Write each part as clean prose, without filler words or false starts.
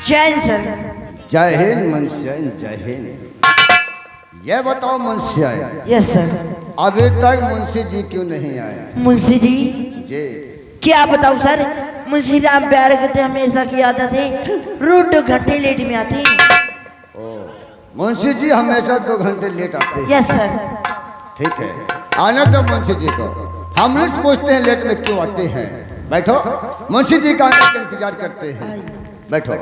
जय हिंद सर। जय हिंद मुंशिया, जय हिंद। ये बताओ मुंशिया, यस सर। अभी तक मुंशी जी क्यों नहीं आए? मुंशी जी जी क्या बताऊं सर, मुंशी राम प्यारे के थे, हमेशा की आदत है रोज 2 घंटे लेट में आते हैं। मुंशी जी हमेशा 2 घंटे लेट आते हैं। Yes sir. ठीक है, आने दो मुंशी जी को। हम लोग पूछते हैं लेट में क्यों आते हैं। बैठो, मुंशी जी का आने का इंतजार करते हैं। बैठो।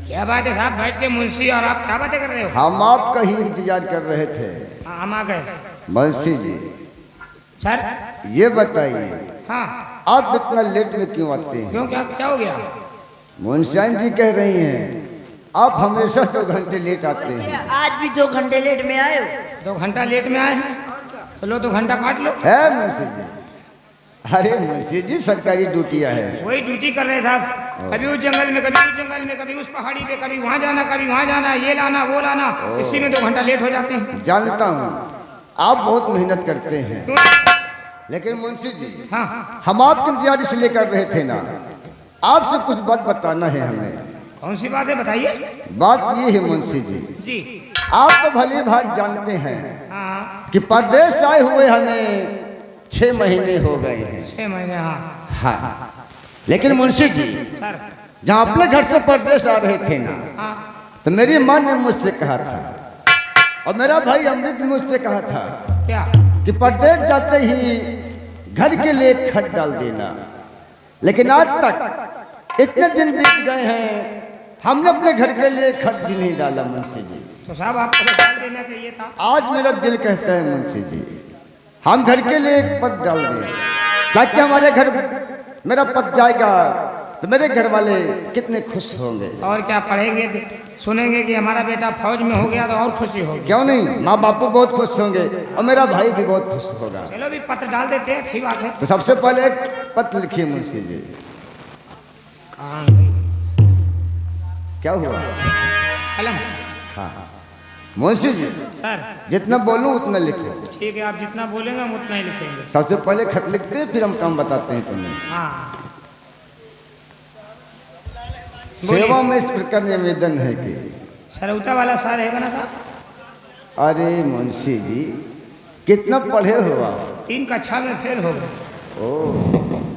क्या बात है साहब, बैठ के मुंशी और आप क्या बातें कर रहे हो? हम आपका ही इंतजार कर रहे थे। हम आ गए। मुंशी जी सर ये बताइए, हाँ आप इतना लेट में क्यों आते हैं? क्यों, क्या क्या हो गया? मुंशियान जी कह रही हैं आप हमेशा 2 घंटे लेट आते हैं। आज भी 2 घंटे लेट में आए हो। 2 घंटा लेट में आए हैं तो लो 2 घंटा काट लो। है मुंशी जी? अरे मुंशी जी सरकारी ड्यूटियां है। वही ड्यूटी कर रहे साहब, कभी उस जंगल में, कभी उस जंगल में, कभी उस पहाड़ी पे, कभी वहाँ जाना, कभी वहाँ जाना, ये लाना वो लाना, इसी में 2 घंटा लेट हो जाते हैं। जानता हूँ आप बहुत मेहनत करते हैं, क्यों? लेकिन मुंशी जी हाँ हम आपके इंतजार इसलिए कर रहे थे ना, आपसे कुछ बात बताना है हमें। कौन सी बात है बताइए। बात ये है मुंशी जी, जी आप तो भली भांति जानते हैं हाँ कि परदेश आए हुए हमें 6 महीने हो गए हैं। 6 महीने हाँ हाँ, लेकिन मुंशी जी सर जहाँ अपने घर से परदेश आ रहे थे ना, हाँ तो मेरी माँ ने मुझसे कहा था और मेरा भाई अमृत मुझसे कहा था क्या? कि परदेश जाते ही घर के लिए खत डाल देना। लेकिन आज तक इतने दिन बीत गए हैं, हमने अपने घर के लिए खत भी नहीं डाला मुंशी जी। तो साहब आपको तो डाल देना चाहिए था। आज मेरा दिल कहता है मुंशी जी हम घर के लिए एक पद डाल दें, ताकि हमारे घर मेरा पद जाएगा तो मेरे घर वाले कितने खुश होंगे। और क्या पढ़ेंगे, सुनेंगे कि हमारा बेटा फौज में हो गया तो और खुशी होगी। क्यों नहीं, माँ बापू बहुत खुश होंगे और मेरा भाई भी बहुत खुश होगा। चलो भी पत्र डाल देते हैं, अच्छी बात है। तो सबसे पहले एक पत्र लिखिए मुंशी जी। कहाँ गई क्या हुआ? कलम? हाँ मुंशी जी सर जितना बोलूं उतना लिखो। ठीक है, आप जितना बोलेंगे हम उतना ही लिखेंगे। सबसे पहले खत लिखते हैं, फिर हम काम बताते हैं तुम्हें। हाँ सेवा में इस प्रकार निवेदन है कि सरौता वाला सर है ना साहब? अरे मुंशी जी कितना पढ़े हो आप? 3 कक्षा में फेल हो गए। ओ,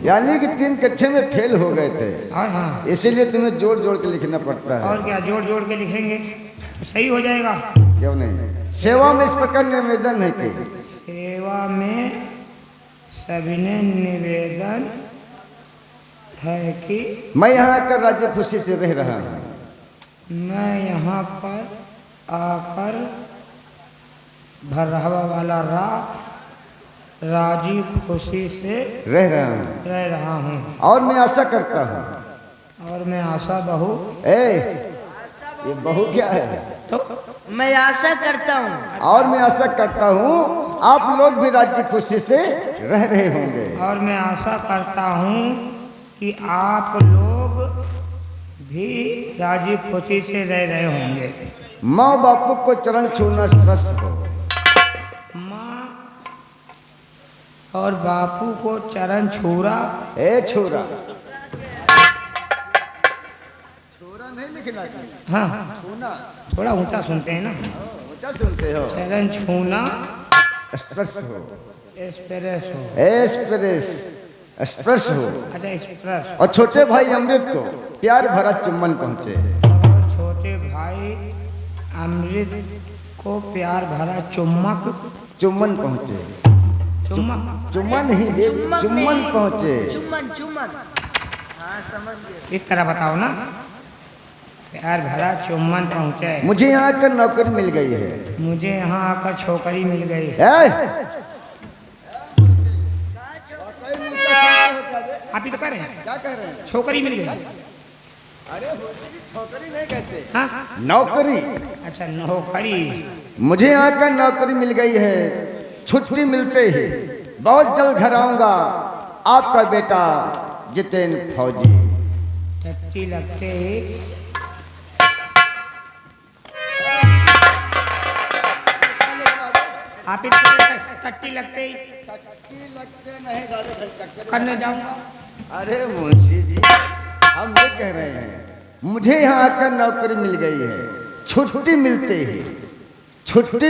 यानी कि 3 कक्षा में फेल हो गए थे, हाँ हाँ, इसीलिए तुम्हें जोड़ जोड़ के लिखना पड़ता है। और क्या जोड़ जोड़ के लिखेंगे तो सही हो जाएगा। क्यों नहीं, सेवा में इस प्रकार निवेदन है कि सेवा में सविनय निवेदन है कि मैं यहाँ आकर राज्य खुशी से रह रहा हूँ। मैं यहाँ पर आकर भरहवा वाला राजी खुशी से रह रहा हूँ और मैं आशा करता हूँ। और मैं आशा बहु ये बहू क्या है? तो मैं आशा करता हूँ और मैं आशा करता हूँ आप लोग भी राज्य खुशी से रह रहे होंगे। और मैं आशा करता हूँ कि आप लोग भी राजी खुशी से रह रहे होंगे। माँ बापू को चरण छूना श्रेष्ठ हो। माँ और बापू को चरण छूरा। छोरा छोरा नहीं लिखना, हाँ छूना थोड़ा ऊंचा सुनते हैं ना। ऊंचा सुनते हो। चरण छूना स्पर्श हो, एक्सप्रेस हो। स्पर्श हो। अच्छा एक्सप्रेस। और छोटे भाई अमृत को प्यार भरा चुम्बन पहुंचे। और छोटे भाई अमृत को प्यार भरा चुम्बन पहुंचे। चुम्बन चुम्बन ही चुम्बन पहुंचे। चुम्बन हाँ समझ गए। इस तरह बताओ ना, प्यार भरा चुम्बन पहुंचे। मुझे यहाँ आकर नौकरी मिल गई है। मुझे यहाँ आकर छोकरी मिल गई है। आप ही तो कह रहे हैं। क्या कह रहे हैं? छोकरी मिल गई। अरे छोकरी नहीं कहते, हाँ नौकरी। अच्छा नौकरी। मुझे यहाँ का नौकरी मिल गई है। छुट्टी मिलते ही बहुत जल्द घर आऊंगा। आपका बेटा जितेंद्र फौजी। टट्टी लगते ही आप टट्टी लगते ही करने जाऊंगा। अरे मुंशी जी, हम ये कह रहे हैं, मुझे यहाँ आकर नौकरी मिल गई है, छुट्टी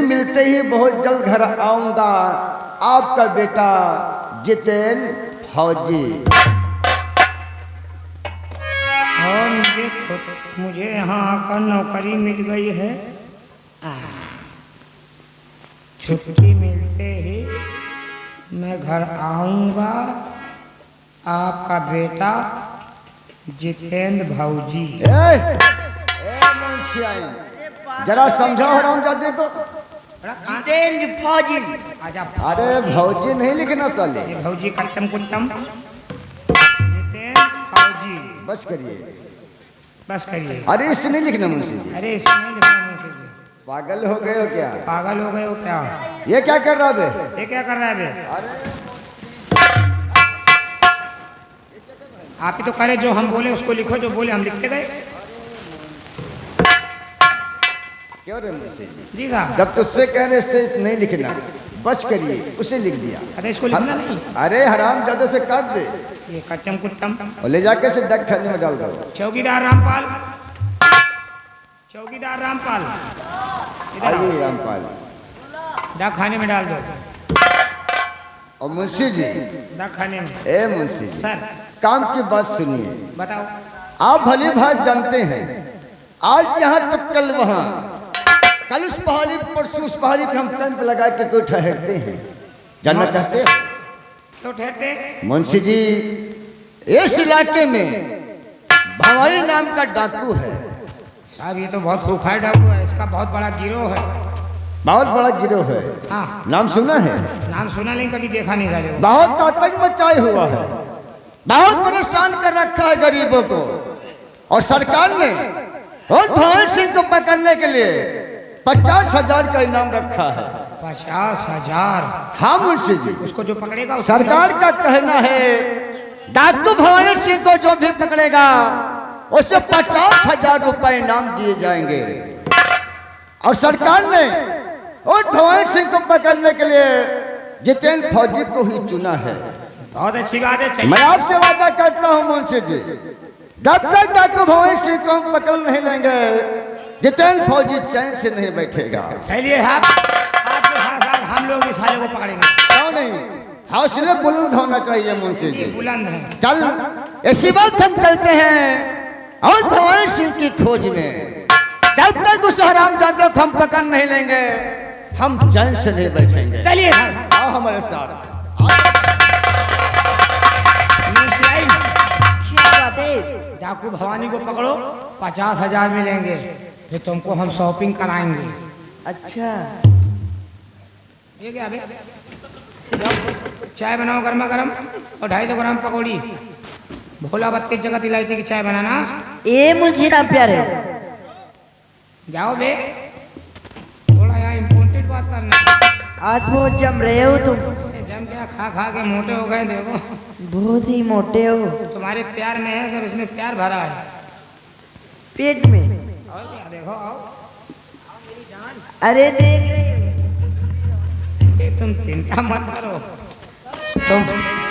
मिलते ही बहुत जल्द घर आऊंगा। आपका बेटा जितेंद्र फौजी। और मुझे यहाँ आकर नौकरी मिल गई है। छुट्टी मिलते ही मैं घर आऊंगा। आपका बेटा जितेंद्र भौजी। मुंशी आई, जरा समझाओ हरामजादे को। जितेंद्र फौजी। आजा। अरे भौजी नहीं लिखना साले। ये भौजी कट्टम कुट्टम जितेंद्र फौजी। बस करिए, बस करिए। अरे इससे नहीं लिखना मुंशी जी। अरे इसे नहीं लिखना मुंशी जी। पागल हो गए हो क्या? पागल हो गए हो क्या? ये क्या कर रहा बे? ये क्या कर रहा है बे? आप ही तो करे, जो हम बोले उसको लिखो, जो बोले हम लिखते गए। क्यों रे मुंशी जी? जी साहब। जब तुझसे कह रहे इससे नहीं लिखना, बस करिए, उसे लिख दिया। अरे इसको लिखना नहीं। अरे हरामजादे से काट दे ये कट्टम कुट्टम। और ले जाके से डक खाने में डाल दो। चौकीदार रामपाल, चौकीदार रामपाल, इधर आओ। आइए रामपाल। डाक खाने में डाल दो। और मुंशी जी, डाक खाने में। ए मुंशी जी, सर काम की बात सुनिए। बताओ। आप भली भांति जानते हैं, आज यहाँ तो कल वहाँ, कल उस पहाड़ी परसों उस पहाड़ी पे हम कैंप लगा के कोई ठहरते हैं। जानना चाहते हैं? तो ठहरते। मुंशी जी, इस इलाके में भवाई नाम का डाकू है। साहब ये तो बहुत खूंखार डाकू है, इसका बहुत बड़ा गिरोह है। बहुत बड़ा गिरोह है। हाँ, नाम सुना है? नाम सुना नहीं, कभी देखा नहीं था। बहुत आतंक मचाए हुआ है, बहुत परेशान कर रखा है गरीबों को। और सरकार ने उस भवन सिंह को पकड़ने के लिए 50,000 का इनाम रखा है। 50,000? हाँ मुंशी जी, उसको जो पकड़ेगा सरकार का कहना है, डाकू भवानी सिंह को जो भी पकड़ेगा उसे 50,000 रुपए इनाम दिए जाएंगे। और सरकार ने उस भवानी सिंह को पकड़ने के लिए जितेंद्र फौजी को ही चुना है। बहुत अच्छी बात है। चलिए। मैं आपसे वादा करता हूं मुंशी जी, जब तक डाकू भवानी सिंह को हम पकड़ नहीं लेंगे, जितेंद्र फौजी चैन से नहीं बैठेगा। चलिए साहब, आपके साथ साथ हम लोग इस साले को पकड़ेंगे। क्यों नहीं? हौसले बुलंद होना चाहिए मुंशी जी। बुलंद है। चल, इसी वक्त हम चलते हैं और भवानी सिंह की खोज में। जब तक उस हरामजादे को हम पकड़ नहीं लेंगे, हम चैन से नहीं बैठेंगे। चलिए साहब। आओ हमारे साथ। क्या बात है? डाकू भवानी को पकड़ो, 50,000 मिलेंगे, फिर तुमको हम शॉपिंग कराएंगे। अच्छा, ये क्या बे? चाय बनाओ गर्मा गर्म और 250 ग्राम पकौड़ी। भोला बत्ती जगत इलायची की चाय बनाना। ए मुंशी राम प्यारे, जाओ बे, थोड़ा यहाँ इम्पोर्टेंट बात करना। आज बहुत जम रहे हो तुम। जम क्या, खा खा के मोटे हो गए। देखो बहुत ही मोटे हो। तुम्हारे प्यार में है, सब इसमें प्यार भरा है। पेट में? और क्या, देखो आओ। अरे देख रही हो। ये तुम चिंता मत करो,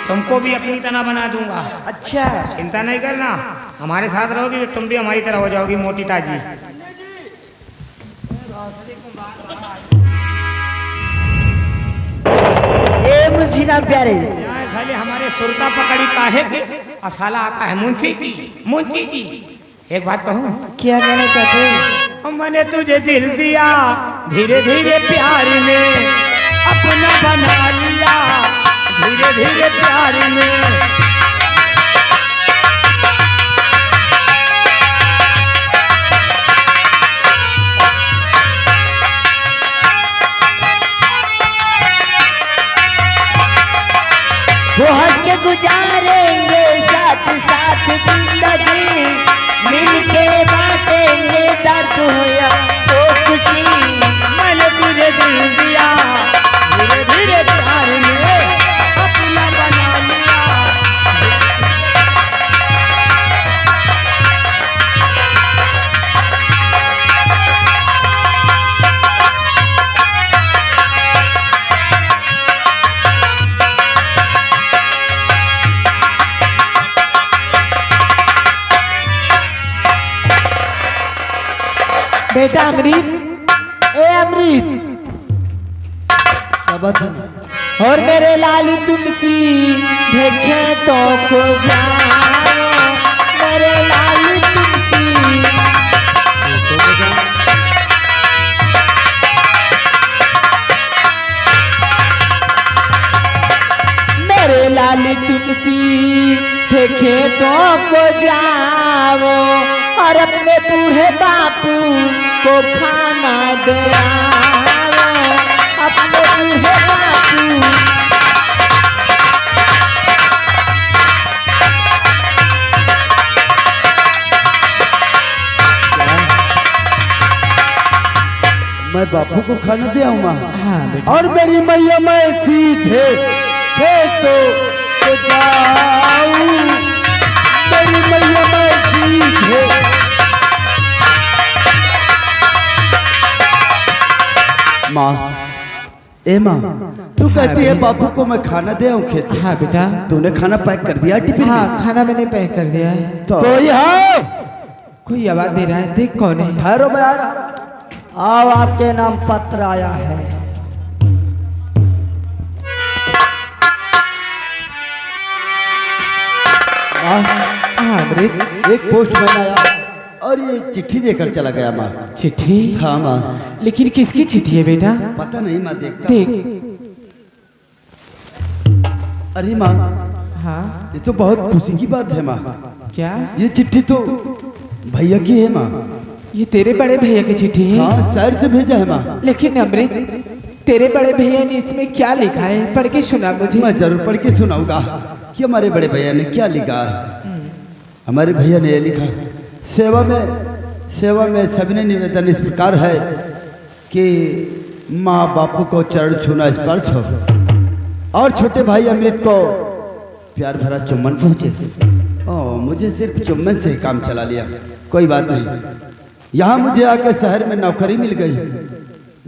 तुमको भी अपनी तरह बना दूंगा। अच्छा, चिंता नहीं करना, हमारे साथ रहोगी तो तुम भी हमारी तरह हो जाओगी मोटी ताजी। ए मुंशी राम प्यारे, यहाँ साले हमारे सुरता पकड़ी काहे के असाला आता है। मुंशी जी, मुंशी जी, एक बात कहूँ? क्या कहना चाहते हो? मैंने तुझे दिल दिया, धीरे धीरे प्यार में अपना बना लिया, धीरे धीरे प्यार में। वो हंस के गुजारेंगे साथ साथ जिंदगी, मिलके बांटेंगे दर्द हो या तो खुशी। मैंने तुझे दिल दिया, धीरे धीरे प्यार में अपना बना लिया, बेटा अमृत, ए अमृत, क्या बात है? और मेरे लाल तुमसी देखे तो को जाओ, मेरे लाल तुमसी। मेरे लाल तुमसी देखे तो को जाओ, और अपने बूढ़े बापू को खाना दे आओ, अपने बूढ़े बापू। मैं बापू को खाना दे आऊँ माँ? हाँ बेटा। और मेरी मैया मैं सीधे खेतों को जाऊं, मेरी मैया मैं सीधे। माँ, ए माँ, तू कहती है बापू को मैं खाना दे आऊँ खेत? हाँ बेटा। तूने खाना पैक कर दिया टिफिन में? हाँ खाना मैंने पैक कर दिया है। तो यहाँ कोई आवाज दे रहा है, देख कौन है। ठहरो, मैं आ रहा। आओ, आपके नाम पत्र आया है। हाँ अमृत, एक पोस्टमैन आया और ये चिट्ठी देकर चला गया माँ। चिट्ठी? हाँ माँ। लेकिन किसकी चिट्ठी है बेटा? पता नहीं माँ, देखता देख। अरे माँ, हाँ ये तो बहुत खुशी की बात है माँ। क्या? ये चिट्ठी तो भैया की है माँ। ये तेरे बड़े भैया की चिट्ठी है? हाँ, शहर से भेजा है माँ। लेकिन अमृत, तेरे बड़े भैया ने इसमें क्या लिखा है? पढ़ के सुना मुझे। मैं जरूर पढ़ के सुनाऊंगा कि हमारे बड़े भैया ने क्या लिखा है। हमारे भैया ने ये लिखा, सेवा में सविनय निवेदन इस प्रकार है कि माँ बापू को चरण छूना स्पर्श हो, और छोटे भाई अमृत को प्यार भरा चुम्बन पहुँचे। मुझे सिर्फ चुम्बन से ही काम चला लिया, कोई बात नहीं। यहाँ मुझे आकर शहर में नौकरी मिल गई।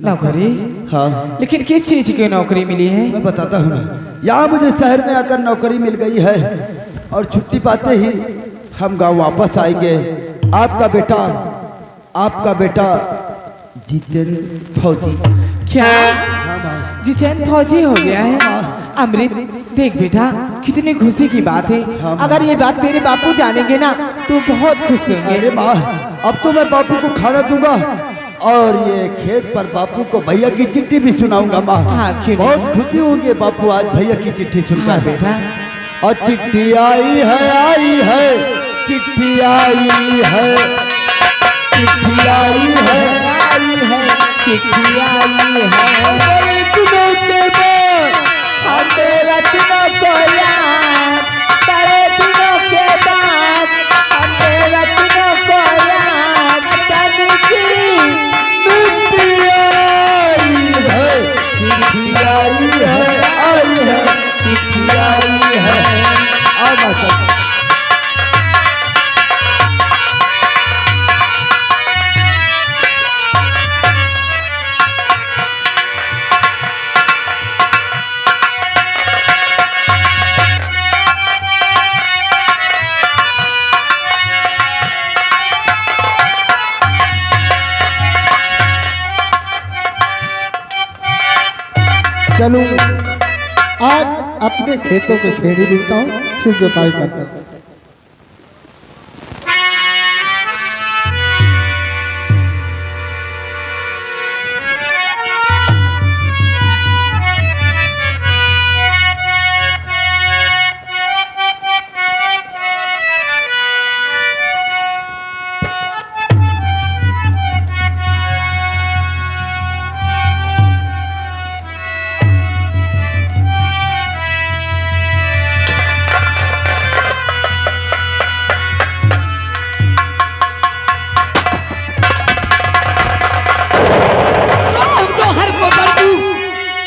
नौकरी? हाँ। लेकिन किस चीज की नौकरी मिली है? मैं बताता हूँ। यहाँ मुझे शहर में आकर नौकरी मिल गई है, और छुट्टी पाते ही हम गांव वापस आएंगे। आपका बेटा जितेंद्र फौजी। क्या? जितेंद्र फौजी हो गया है? अमृत देख बेटा, कितनी खुशी की बात है। अगर ये बात तेरे बापू जानेंगे ना तो बहुत खुश होंगे। अरे माँ, अब तो मैं बापू को खाना दूंगा, और ये खेत पर बापू को भैया की चिट्ठी भी सुनाऊंगा माँ। हाँ, क्यों नहीं? बहुत खुशी होंगे बापू आज भैया की चिट्ठी सुनकर। हाँ बेटा। और चिट्ठी आई है, चिट्ठी आई है, चिट्ठी आई है, चिट्ठी आई है। बड़े दिनों के बाद हमें रत्नों को याद, बड़े दिनों के बाद हमें रत्नों को याद। तन की चिट्ठी आई है, चिट्ठी आई है, चिट्ठी आई है। आगा सब चलूं, आज अपने खेतों पे खेड़ी बीनता हूँ, फिर जोताई करता हूँ।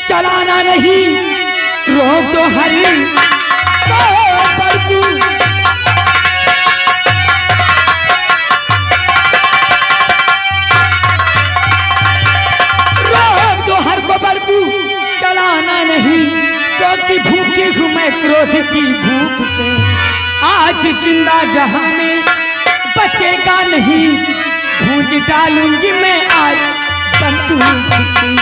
चलाना नहीं, रोक दो हरी को रोक दो हर को बड़कू, चलाना नहीं, क्योंकि भूखे हूँ मैं क्रोध की भूख से। आज जिंदा जहां में बचेगा नहीं, भूज डालूंगी मैं आज बंधु खुशी।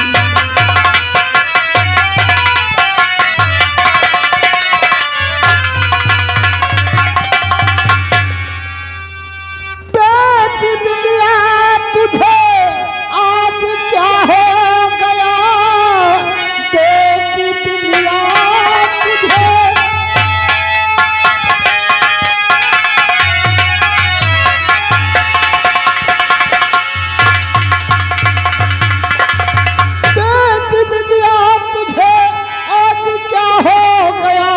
बेटी बिटिया तुझे आज क्या हो गया, बेटी बिटिया तुझे बेटी बिटिया तुझे आज क्या हो गया,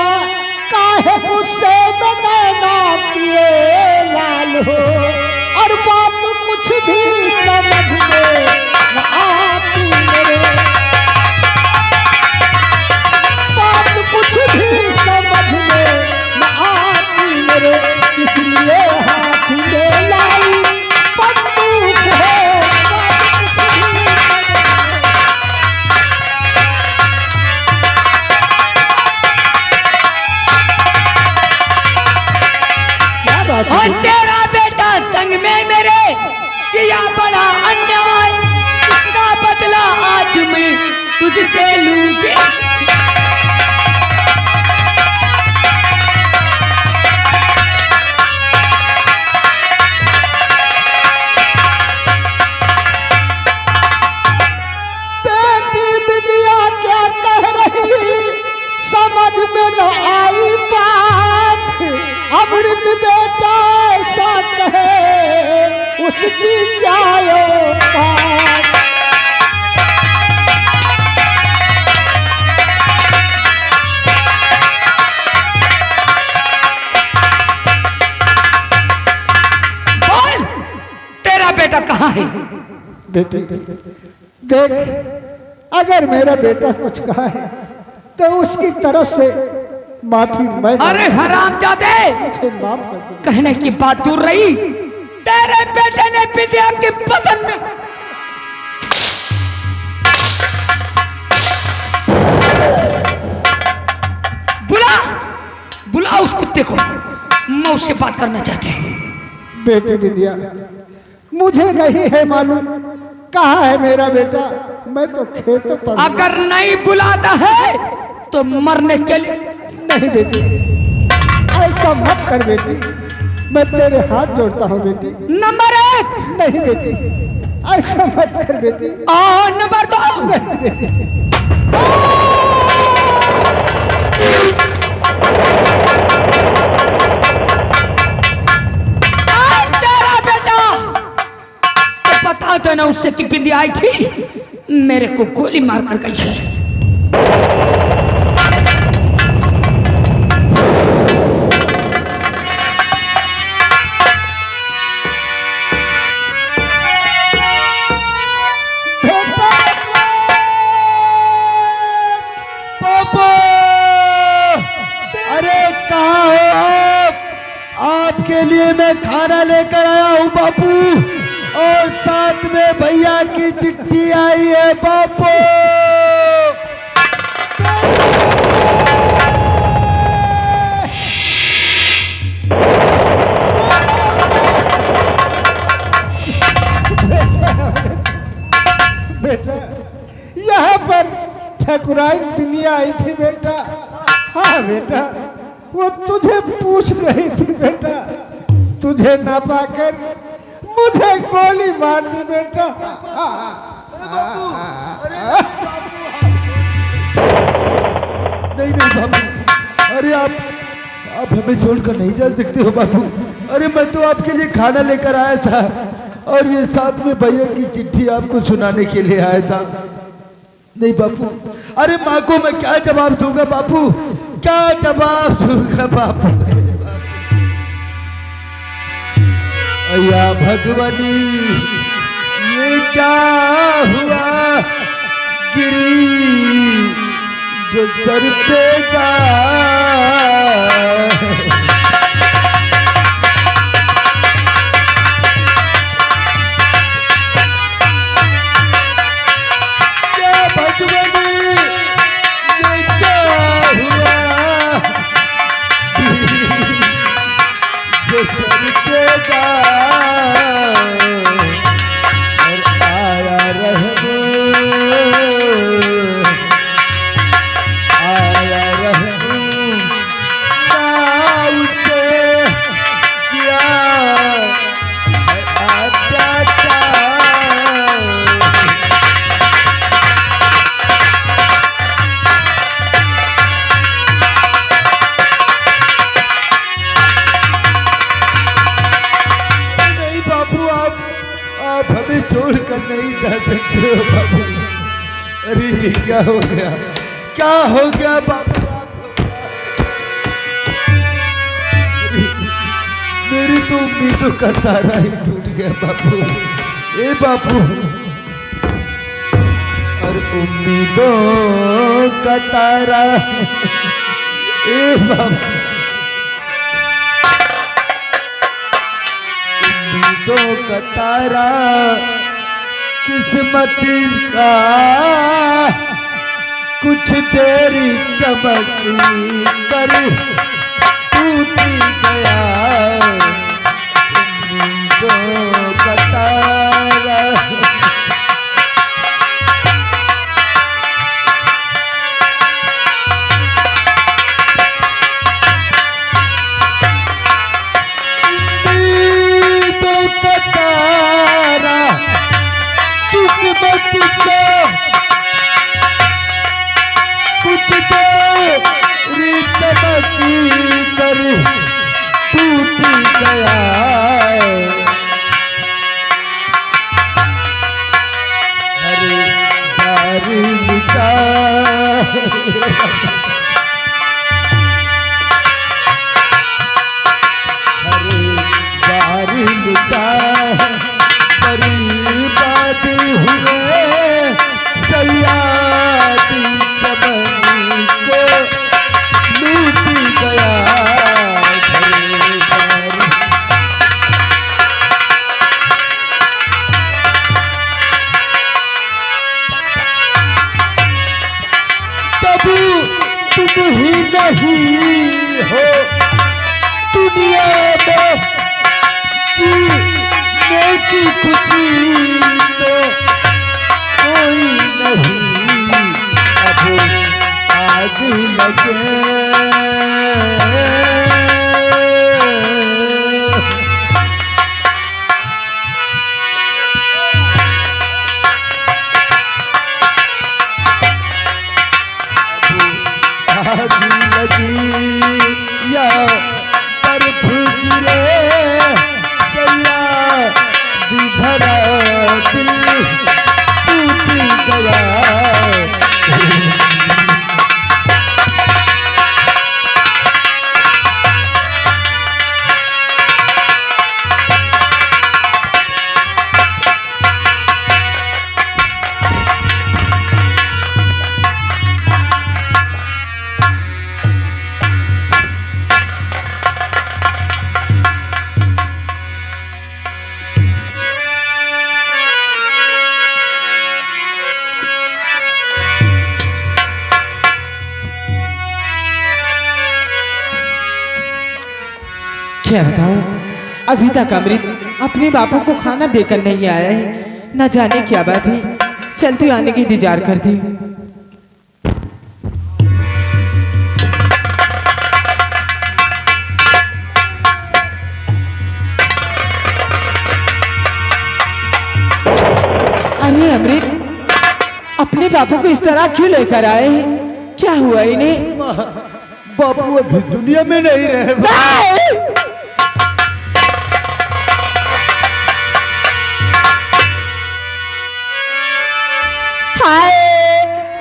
काहे गुस्से में नैना किए लाल हो, और बात कुछ भी समझ में न आती मेरे, बात कुछ भी समझ में न आती मेरे, इसलिए हाथ में लाई बंदूक हो, बात कुछ भी समझ में क्या बात और है? तेरा बेटा संग में मेरे किया बड़ा अन्याय, इसका बदला आज मैं तुझसे लूंगी। बेटी बिटिया क्या कह रही समझ में न आई बात, अमृत बेटा ऐसा कहे उसकी क्या औकात। बोल तेरा बेटा कहाँ है? बेटी देख, अगर मेरा बेटा कुछ कहा है तो उसकी तरफ से माफी मैं अरे हरामजादे, मुझे माफ कर दे। कहने की बात दूर रही, तेरे बेटे ने विद्या के बदन में बुला बुला उस कुत्ते को, मैं उससे बात करना चाहती हूँ। बेटी बिटिया मुझे नहीं है मालूम कहाँ है मेरा बेटा, मैं तो खेत पर हूँ। अगर नहीं बुलाता है तो मरने के लिए। नहीं बेटी, ऐसा मत कर बेटी, मैं तेरे हाथ जोड़ता हूँ बेटी। नंबर 1 नहीं बेटी, ऐसा मत कर बेटी। और नंबर 2 तेरा बेटा तो बता देना उससे कि बिंदी आई थी, मेरे को गोली मार कर गई है। बेटा पापा, अरे कहाँ हो आप? आपके लिए मैं खाना लेकर आया हूँ बापू, और साथ में भैया की चिट्ठी आई है बापू। बेटा यहाँ पर ठकुराइन पिनिया आई थी बेटा। हाँ बेटा, वो तुझे पूछ रही थी बेटा, तुझे ना पाकर मुझे गोली मार दी बेटा। नहीं नहीं बापू, अरे आप हमें छोड़कर नहीं जा सकते हो बापू। अरे मैं तो आपके लिए खाना लेकर आया था, और ये साथ में भैया की चिट्ठी आपको सुनाने के लिए आया था। नहीं बापू, अरे माँ को मैं क्या जवाब दूंगा बापू, क्या जवाब दूंगा बापू। अया भगवानी, ये क्या हुआ, गिरी जो सर पे का। अरे ये क्या हो गया, क्या हो गया बापू? मेरी तो उम्मीदों का तारा ही टूट गया बापू। ए बापू, और उम्मीदों का तारा, ए बापू, उम्मीदों का तारा किस्मत का कुछ देरी चमक कर टूट गया। उम्मीदों का तारा, उम्मीदों का तारा किस्मत को कुछ देरी चमक कर टूट गया। हरे बारी लुटा, हरे बारी लुटा, बर्बाद हुए सयादी चमन को लूट गया। जब तुम ही नहीं हो दुनिया में, जीने की खुशी तो कोई नहीं। अब आग लगे आग लगी या बर्फ गिरे, सयादी भरा दिल टूट गया। क्या बताऊं, अभी तक अमृत अपने बापू को खाना देकर नहीं आया है। न जाने क्या बात है, चलते आने की इंतजार करती हूँ। अरे अमृत, अपने बापू को इस तरह क्यों लेकर आए हैं? क्या हुआ इन्हें? बापू अभी दुनिया में नहीं रहे। हाय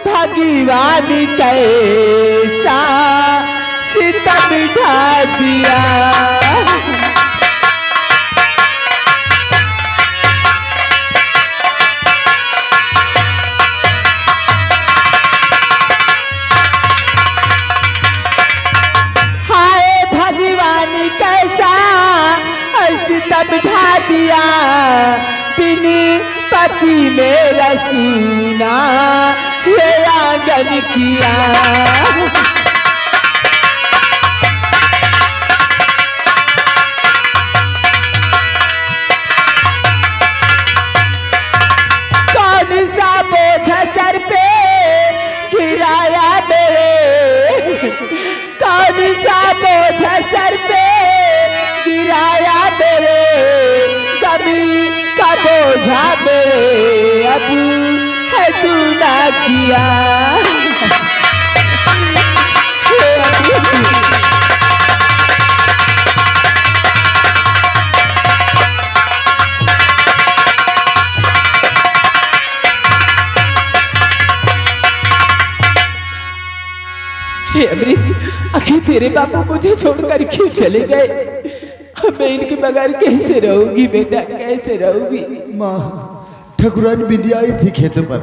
भगवान कैसा सितम ढा दिया। हाय भगवान कैसा सितम ढा दिया। बिनी पति मेरा सूना ये आंगन किया। कौन सा बोझ सर पे गिराया मेरे, कौन सा बोझ सर पे गिराया मेरे। कभी का बोझा मेरे अब है तू ना किया। हे अमृत, आखिर तेरे बापू मुझे छोड़कर क्यों चले गए? अब मैं इनके बगैर कैसे रहूंगी बेटा, कैसे रहूंगी? माँ, ठकुराइन विद्या आई थी खेतों पर,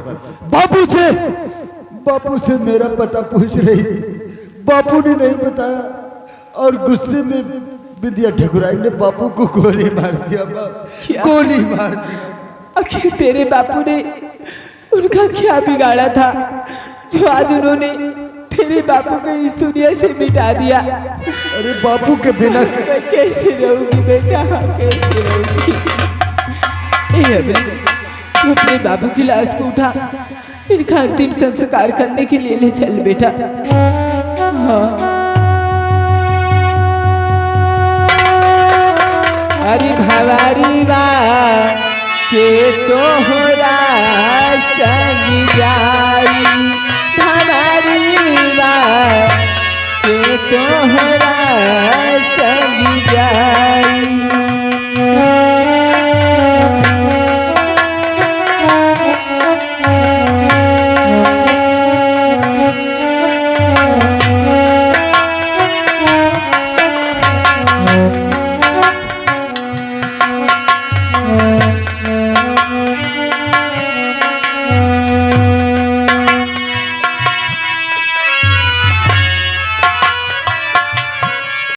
बापू से मेरा पता पूछ रही थी। बापू ने नहीं बताया और गुस्से में विद्या ठकुराइन ने बापू को गोली मार दिया। गोली मार दिया। आखिर तेरे बापू ने उनका क्या बिगाड़ा था जो आज उन्होंने तेरे बापू को इस दुनिया से मिटा दिया? अरे बापू के बिना मैं कैसे रहूंगी बेटा, कैसे रहूंगी? ए अमृत, तू अपने बाबू की लाश को उठा, इनका अंतिम संस्कार करने के लिए ले चल बेटा। हाँ। हरि भवारी बा के तोहरा संग जाई, भवारी बा के तोहरा